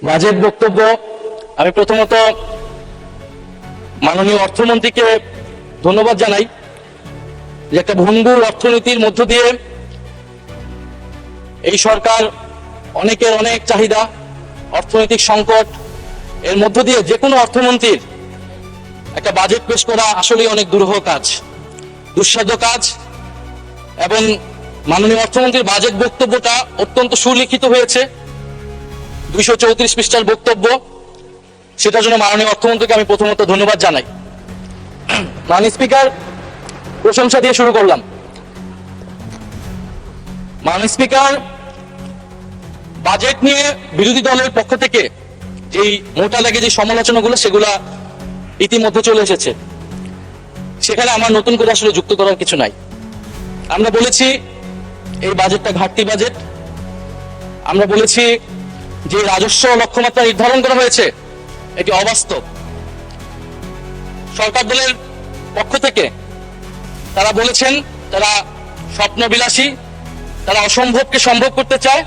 Budget বক্তব্য আমি প্রথমত মাননীয় অর্থমন্ত্রীকে ধন্যবাদ জানাই যে একটা ভঙ্গুর অর্থনীতির মধ্য দিয়ে এই সরকার অনেকের অনেক চাহিদা, অর্থনৈতিক সংকট এর মধ্য দিয়ে যে কোনো অর্থমন্ত্রীর একটা বাজেট পেশ করা আসলেই অনেক দুরূহ কাজ, দুঃসাধ্য কাজ। এবং মাননীয় অর্থমন্ত্রীর বাজেট বক্তব্যটা অত্যন্ত সুলিখিত হয়েছে, 234 পৃষ্ঠার বক্তব্য। সেটার জন্য মাননীয় অর্থমন্ত্রীকে আমি প্রথমত ধন্যবাদ জানাই। মাননীয় স্পিকার, প্রশংসা দিয়ে শুরু করলাম। মাননীয় স্পিকার, বাজেট নিয়ে বিরোধী দলের পক্ষ থেকে যেই মোটা লেগে যে সমালোচনাগুলো সেগুলা ইতিমধ্যে চলে এসেছে, সেখানে আমার নতুন করে আসলে যুক্ত করার কিছু নাই। আমরা বলেছি এই বাজেটটা ঘাটতি বাজেট। আমরা বলেছি যে রাজস্ব লক্ষ্যমাত্রা নির্ধারণ করা হয়েছে এটি অবাস্তব। সরকার দলের পক্ষ থেকে তারা বলেছেন তারা স্বপ্নবিলাসী, তারা অসম্ভবকে সম্ভব করতে চায়।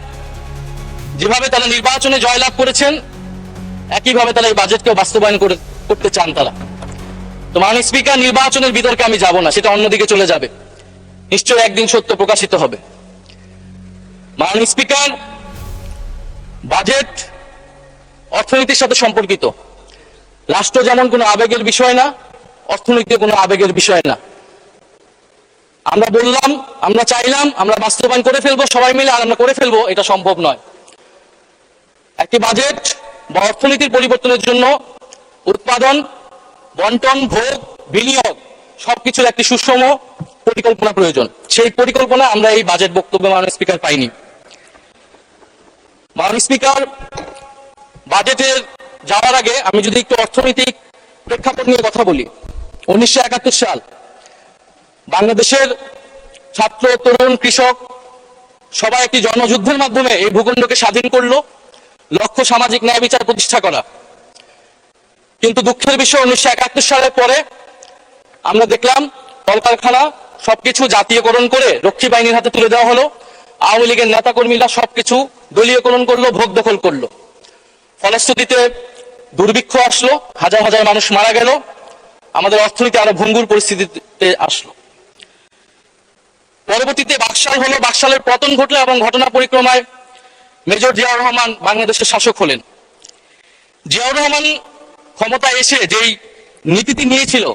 যেভাবে তারা নির্বাচনে জয়লাভ করেছেন একইভাবে তারা এই বাজেটকেও বাস্তবায়ন করতে চান তারা। তো মাননীয় স্পিকার, নির্বাচনের বিতর্কে আমি যাব না, সেটা অন্যদিকে চলে যাবে, নিশ্চয়ই একদিন সত্য প্রকাশিত হবে। মাননীয় স্পিকার, বাজেট অর্থনীতির সাথে সম্পর্কিত। রাষ্ট্র যেমন কোনো আবেগের বিষয় না, অর্থনীতি কোনো আবেগের বিষয় না। আমরা বললাম, আমরা চাইলাম, আমরা বাস্তবায়ন করে ফেলবো সবাই মিলে, আর আমরা করে ফেলবো, এটা সম্ভব নয়। একটি বাজেট বা অর্থনীতির পরিবর্তনের জন্য উৎপাদন, বন্টন, ভোগ, বিনিয়োগ সবকিছুর একটি সুষম পরিকল্পনা প্রয়োজন। সেই পরিকল্পনা আমরা এই বাজেট বক্তব্যে মাননীয় স্পিকার পাইনি। মাননীয় স্পিকার, বাজেটের যাওয়ার আগে আমি যদি একটু অর্থনৈতিক প্রেক্ষাপট নিয়ে কথা বলি। 1971 সাল বাংলাদেশের ছাত্র, তরুণ, কৃষক সবাই একটি জনযুদ্ধের মাধ্যমে এই ভূখণ্ডকে স্বাধীন করলো, লক্ষ্য সামাজিক ন্যায় বিচার প্রতিষ্ঠা করা। কিন্তু দুঃখের বিষয় 1971 সালের পরে আমরা দেখলাম কলকারখানা সবকিছু জাতীয়করণ করে রক্ষী বাহিনীর হাতে তুলে দেওয়া হলো। আওয়ামী লীগের নেতা কর্মীরা সবকিছু দলীয়করণ করলো, ভোগ দখল করলো। ফলশ্রুতিতে দুর্ভিক্ষ আসলো, হাজার হাজার মানুষ মারা গেল, আমাদের অর্থনীতি আরো ভঙ্গুর পরিস্থিতিতে আসলো। পরবর্তীতে বাকশাল হলো, বাকশালের পতন ঘটলো এবং ঘটনা পরিক্রমায় মেজর জিয়াউর রহমান বাংলাদেশের শাসক হলেন। জিয়াউর রহমান ক্ষমতায় এসে যেই নীতিটি নিয়েছিল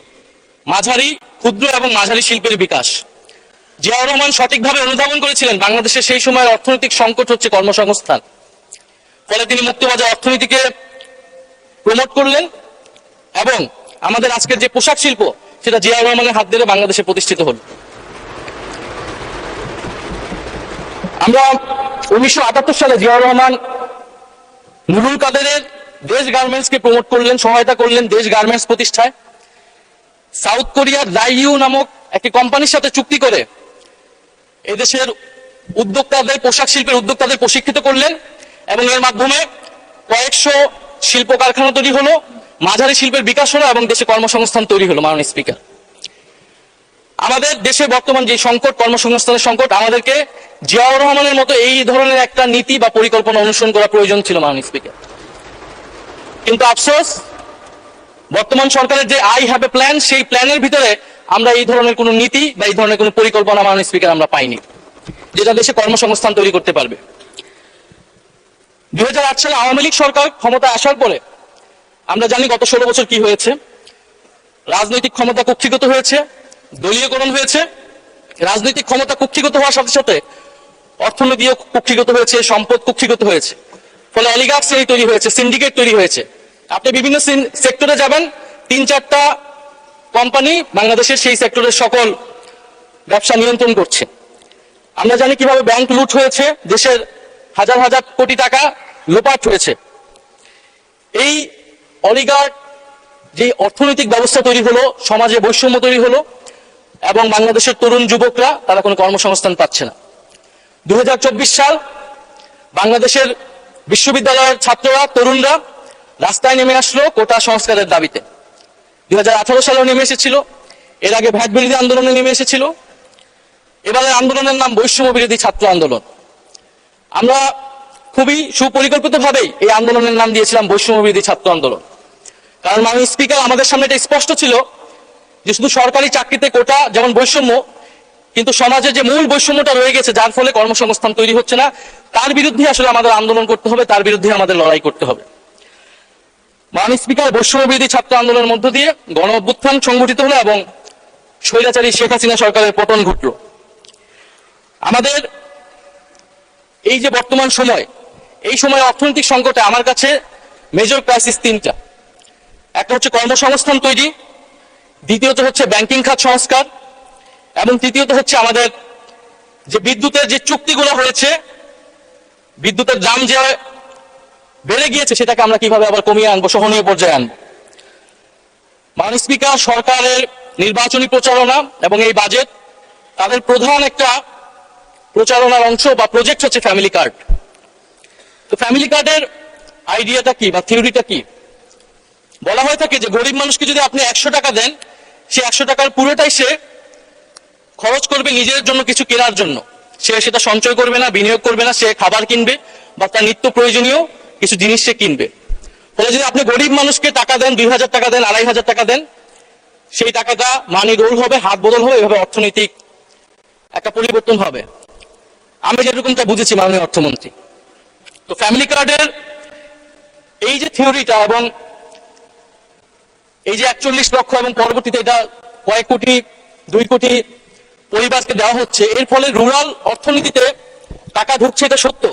মাঝারি, ক্ষুদ্র এবং মাঝারি শিল্পের বিকাশ, জিয়াউর রহমান সঠিকভাবে অনুধাবন করেছিলেন বাংলাদেশের সেই সময়ের অর্থনৈতিক সংকট হচ্ছে কর্মসংস্থান। ফলে তিনি মুক্তবাজার অর্থনীতিকে প্রমোট করলেন এবং আমাদের আজকের যে পোশাক শিল্প সেটা জিয়াউর রহমানের হাত ধরে বাংলাদেশে প্রতিষ্ঠিত হল। আমরা 1978 সালে জিয়াউর রহমান নুরুল কাদেরের দেশ গার্মেন্টসকে প্রমোট করলেন, সহায়তা করলেন দেশ গার্মেন্টস প্রতিষ্ঠায়। সাউথ কোরিয়ার রাইইউ নামক একটি কোম্পানির সাথে চুক্তি করে এদেশের উদ্যোক্তাদের, পোশাক শিল্পের উদ্যোক্তাদের প্রশিক্ষিত করলেন এবং এর মাধ্যমে কয়েকশো শিল্প কারখানা তৈরি হলো, মাঝারি শিল্পের বিকাশ হলো এবং দেশে কর্মসংস্থান তৈরি হলো। মাননীয় স্পিকার, আমাদের দেশে বর্তমান যে সংকট, কর্মসংস্থানের সংকট, আমাদেরকে জিয়াউর রহমানের মতো এই ধরনের একটা নীতি বা পরিকল্পনা অনুসরণ করা প্রয়োজন ছিল মাননীয় স্পিকার। কিন্তু আফসোস, বর্তমান সরকারের যে আই হ্যাভ এ প্ল্যান, সেই প্ল্যানের ভিতরে আমরা এই ধরনের কোনো নীতি বা এই ধরনের কোনো পরিকল্পনা মাননীয় স্পিকার আমরা পাইনি, যেটা দেশে কর্মসংস্থান তৈরি করতে পারবে। 2008 সালে আওয়ামী লীগ সরকার ক্ষমতায় আসার পরে আমরা জানি গত 16 বছর কি হয়েছে। রাজনৈতিক ক্ষমতা কক্ষিগত হয়েছে, দলীয়করণ হয়েছে। রাজনৈতিক ক্ষমতা কক্ষিগত হওয়ার সাথে সাথে অর্থনীতিও কক্ষিগত হয়েছে, সম্পদ কক্ষিগত হয়েছে। ফলে অলিগার্ক শ্রেণী তৈরি হয়েছে, সিন্ডিকেট তৈরি হয়েছে। আপনি বিভিন্ন সেক্টরে যাবেন, 3-4টা কোম্পানি বাংলাদেশের সেই সেক্টরের সকল ব্যবসা নিয়ন্ত্রণ করছে। আমরা জানি কিভাবে ব্যাংক লুট হয়েছে, দেশের হাজার হাজার কোটি টাকা লোপাট হয়েছে। এই অলিগার্ক যে অর্থনৈতিক ব্যবস্থা তৈরি হলো, সমাজে বৈষম্য তৈরি হলো এবং বাংলাদেশের তরুণ যুবকরা তারা কোনো কর্মসংস্থান পাচ্ছে না। 2024 সাল বাংলাদেশের বিশ্ববিদ্যালয়ের ছাত্ররা, তরুণরা রাস্তায় নেমে আসলো কোটা সংস্কারের দাবিতে। 2018 সালেও নেমে এসেছিল, এর আগে ভ্যাট বিরোধী আন্দোলনে নেমে এসেছিল। এবারের আন্দোলনের নাম বৈষম্য বিরোধী ছাত্র আন্দোলন। আমরা খুবই সুপরিকল্পিতভাবেই এই আন্দোলনের নাম দিয়েছিলাম বৈষম্য বিরোধী ছাত্র আন্দোলন। কারণ মাননীয় স্পিকার, আমাদের সামনে এটা স্পষ্ট ছিল যে শুধু সরকারি চাকরিতে কোটা যেমন বৈষম্য, কিন্তু সমাজে যে মূল বৈষম্যটা রয়ে গেছে, যার ফলে কর্মসংস্থান তৈরি হচ্ছে না, তার বিরুদ্ধে আসলে আমাদের আন্দোলন করতে হবে, তার বিরুদ্ধে আমাদের লড়াই করতে হবে। মাননীয় স্পিকার, বৈষম্য বিরোধী ছাত্র আন্দোলনের মধ্য দিয়ে গণ অভ্যুত্থান সংগঠিত হলো এবং স্বৈরাচারী শেখ হাসিনা সরকারের পতন ঘটল। আমাদের এই যে বর্তমান সময়, এই সময় অর্থনৈতিক সংকটে আমার কাছে মেজর ক্রাইসিস তিনটা। একটা হচ্ছে কর্মসংস্থান তৈরি, দ্বিতীয়ত হচ্ছে ব্যাংকিং খাত সংস্কার, এবং তৃতীয়ত হচ্ছে আমাদের যে বিদ্যুতের যে চুক্তিগুলো হয়েছে, বিদ্যুতের দাম যে বেড়ে গিয়েছে, সেটাকে আমরা কিভাবে আবার কমিয়ে আনবো, সহনীয় পর্যায়ে আনবো। মাননীয় স্পিকার, সরকারের নির্বাচনী প্রচারণা এবং এই বাজেট, তাদের প্রধান একটা প্রচারণার অংশ বা প্রজেক্ট হচ্ছে ফ্যামিলি কার্ড। তো ফ্যামিলি কার্ডের আইডিয়াটা কি বা থিওরিটা কি? বলা হয়ে থাকে যে গরিব মানুষকে যদি আপনি 100 টাকা দেন, সে 100 টাকার পুরোটাই সে খরচ করবে নিজের জন্য কিছু কেনার জন্য। সে সেটা সঞ্চয় করবে না, বিনিয়োগ করবে না, সে খাবার কিনবে বা তার নিত্য প্রয়োজনীয় কিছু জিনিস সে কিনবে। ফলে যদি আপনি গরিব মানুষকে টাকা দেন, 2000 টাকা দেন, 2500 টাকা দেন, সেই টাকাটা মানি রোল হবে, হাত বদল হবে, এভাবে অর্থনৈতিক একটা পরিবর্তন হবে। আমি যেরকমটা বুঝেছি মাননীয় অর্থমন্ত্রী। তো ফ্যামিলি কার্ডের এই যে থিওরিটা এবং এই যে 41 লক্ষ এবং পরবর্তীতে এটা কয়েক কোটি, 2 কোটি পরিবারকে দেওয়া হচ্ছে, এর ফলে রুরাল অর্থনীতিতে টাকা ঢুকছে, এটা সত্য।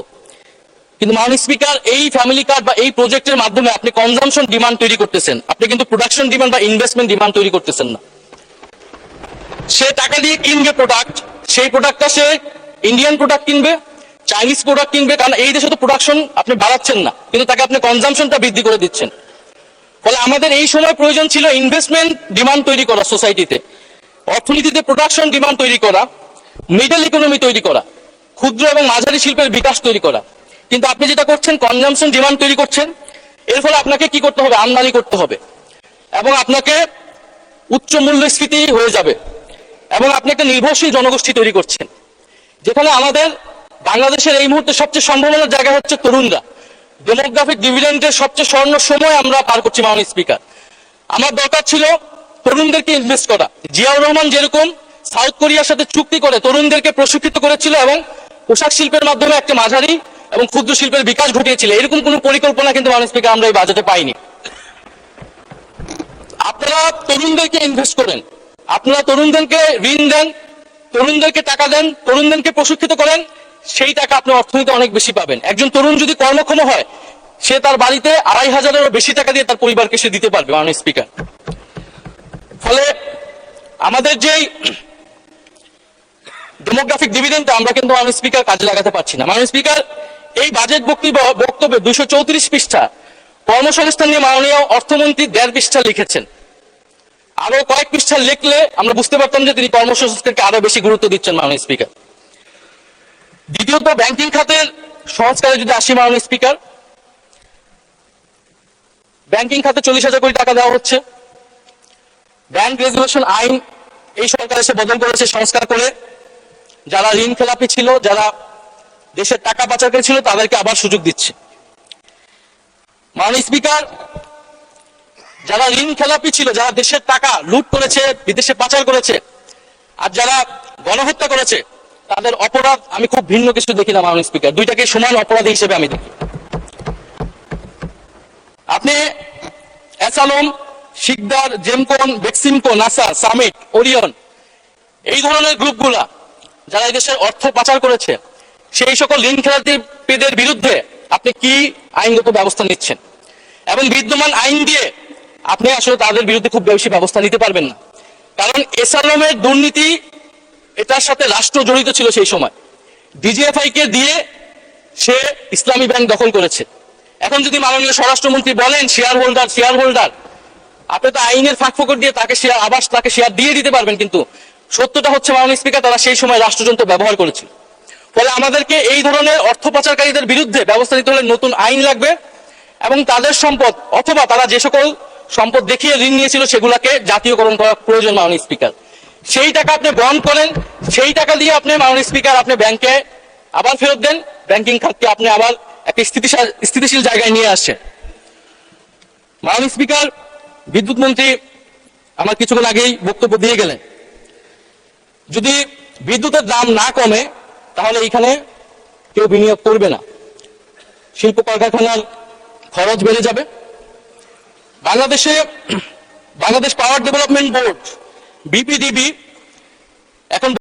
কিন্তু মাননীয় স্পিকার, এই ফ্যামিলি কার্ড বা এই প্রজেক্টের মাধ্যমে আপনি কনজাম্পশন ডিমান্ড তৈরি করতেছেন, আপনি কিন্তু প্রোডাকশন ডিমান্ড বা ইনভেস্টমেন্ট ডিমান্ড তৈরি করতেছেন না। সে টাকা দিয়ে কিনবে প্রোডাক্ট, সেই প্রোডাক্টটা সে ইন্ডিয়ান প্রোডাক্ট কিনবে, চাইনিজ প্রোডাক্ট কিনবে, কারণ এই দেশে তো প্রোডাকশন আপনি বাড়াচ্ছেন না, কিন্তু তাকে আপনি কনজাম্পশনটা বৃদ্ধি করে দিচ্ছেন। ফলে আমাদের এই সময় প্রয়োজন ছিল ইনভেস্টমেন্ট ডিমান্ড তৈরি করা, সোসাইটিতে অর্থনীতিতে প্রোডাকশন ডিমান্ড তৈরি করা, মিডল ইকোনমি তৈরি করা, ক্ষুদ্র এবং মাঝারি শিল্পের বিকাশ তৈরি করা। কিন্তু আপনি যেটা করছেন, কনজাম্পশন ডিমান্ড তৈরি করছেন। এর ফলে আপনাকে কি করতে হবে? আমদানি করতে হবে, এবং আপনাকে উচ্চ মূল্যস্ফীতি হয়ে যাবে, এবং আপনি একটা নির্ভরশীল জনগোষ্ঠী তৈরি করছেন, যেখানে আমাদের বাংলাদেশের এই মুহূর্তে সবচেয়ে সম্ভাবনার জায়গা হচ্ছে তরুণরা। ডেমোগ্রাফিক ডিভিডেন্ডের সবচেয়ে স্বর্ণ সময় আমরা পার করছি মাননীয় স্পিকার। আমার দরকার ছিল তরুণদেরকে ইনভেস্ট করা। জিয়াউর রহমান যেরকম সাউথ কোরিয়ার সাথে চুক্তি করে তরুণদেরকে প্রশিক্ষিত করেছিল এবং পোশাক শিল্পের মাধ্যমে একটা মাঝারি এবং ক্ষুদ্র শিল্পের বিকাশ ঘটিয়েছিল, এরকম কোন পরিকল্পনা কিন্তু মাননীয় স্পিকার আমরা এই বাজেটে পাইনি। আপনারা তরুণদেরকে ইনভেস্ট করেন, আপনারা তরুণদেরকে ঋণ দেন, তরুণদেরকে টাকা দেন, তরুণদেরকে প্রশিক্ষিত করেন, সেই টাকা আপনি অর্থনীতি অনেক বেশি পাবেন। একজন তরুণ যদি কর্মক্ষম হয়, সে তার বাড়িতে 2500-এরও বেশি টাকা দিয়ে তার পরিবারকে সে দিতে পারবে মাননীয় স্পিকার। ফলে আমাদের যেই ডেমোগ্রাফিক ডিভিডেন্ডটা আমরা কিন্তু মাননীয় স্পিকার কাজে লাগাতে পারছি না। মাননীয় স্পিকার, এই বাজেট বক্তব্যে 234 পৃষ্ঠা কর্মসংস্থান নিয়ে মাননীয় অর্থমন্ত্রী 1.5 পৃষ্ঠা লিখেছেন। আরো কয়েক পৃষ্ঠা লিখলে আমরা বুঝতে পারতাম যে তিনি কর্মসংস্থানকে আরো বেশি গুরুত্ব দিচ্ছেন মাননীয় স্পিকার। দ্বিতীয়ত, ব্যাংকিং খাতের সংস্কারে যদি আসি মাননীয় স্পিকার, ব্যাংকিং খাতে 40,000 কোটি টাকা দেওয়া হচ্ছে। ব্যাংক রেগুলেশন আইন এই সরকার এসে বদল করেছে, সংস্কার করে যারা ঋণ খেলাপি ছিল, যারা দেশের টাকা পাচারকারী ছিল, তাদেরকে আবার সুযোগ দিচ্ছে। মাননীয় স্পিকার, যারা ঋণ খেলাপি ছিল, যারা দেশের টাকা লুট করেছে, বিদেশে পাচার করেছে, আর যারা গণহত্যা করেছে, তাদের অপরাধ আমি খুব ভিন্ন কিছু দেখি না মাননীয় স্পিকার, দুইটাকে সমান অপরাধী হিসেবে আমি দেখি। আপনি অ্যাসালম, শিকদার, জেমকন, বেক্সিমকো, নাসা, সামিট, ওরিয়ন, এই ধরনের গ্রুপগুলা যারা এই দেশের অর্থ পাচার করেছে, সেই সকল ঋণ খেলাপিদের বিরুদ্ধে আপনি কি আইনগত ব্যবস্থা নিচ্ছেন? এবং বিদ্যমান আইন দিয়ে আপনি আসলে তাদের বিরুদ্ধে খুব বেশি ব্যবস্থা নিতে পারবেন না, কারণ এসালমের দুর্নীতি, এটার সাথে রাষ্ট্র জড়িত ছিল সেই সময়। ডিজিএফআই কে দিয়ে সে ইসলামী ব্যাংক দখল করেছে। এখন যদি মাননীয় স্বরাষ্ট্রমন্ত্রী বলেন শেয়ার হোল্ডার, আপনি তো আইনের ফাঁকফোকর দিয়ে তাকে শেয়ার দিয়ে দিতে পারবেন, কিন্তু সত্যটা হচ্ছে মাননীয় স্পিকার, তারা সেই সময় রাষ্ট্রযন্ত্র ব্যবহার করেছিল। ফলে আমাদেরকে এই ধরনের অর্থ পাচারকারীদের বিরুদ্ধে ব্যবস্থা নিতে হলে নতুন আইন লাগবে, এবং তাদের সম্পদ অথবা তারা যে সকল সম্পদ দেখিয়ে ঋণ নিয়েছিল সেগুলাকে জাতীয়করণ করা প্রয়োজন মাননীয় স্পিকার। সেই টাকা আপনি বহন করেন, সেই টাকা দিয়ে আপনি মাননীয় স্পিকার আপনি ব্যাংকে আবার ফেরত দেন, ব্যাংকিং খাতকে আপনি আবার একটা স্থিতিশীল জায়গায় নিয়ে আসছে। মাননীয় স্পিকার, বিদ্যুৎ মন্ত্রী আমার কিছুক্ষণ আগেই বক্তব্য দিয়ে গেলেন, যদি বিদ্যুতের দাম না কমে তাহলে এখানে কেউ বিনিয়োগ করবে না, শিল্প কলকারখানার খরচ বেড়ে যাবে। Bangladesh power development board, BPDB এখন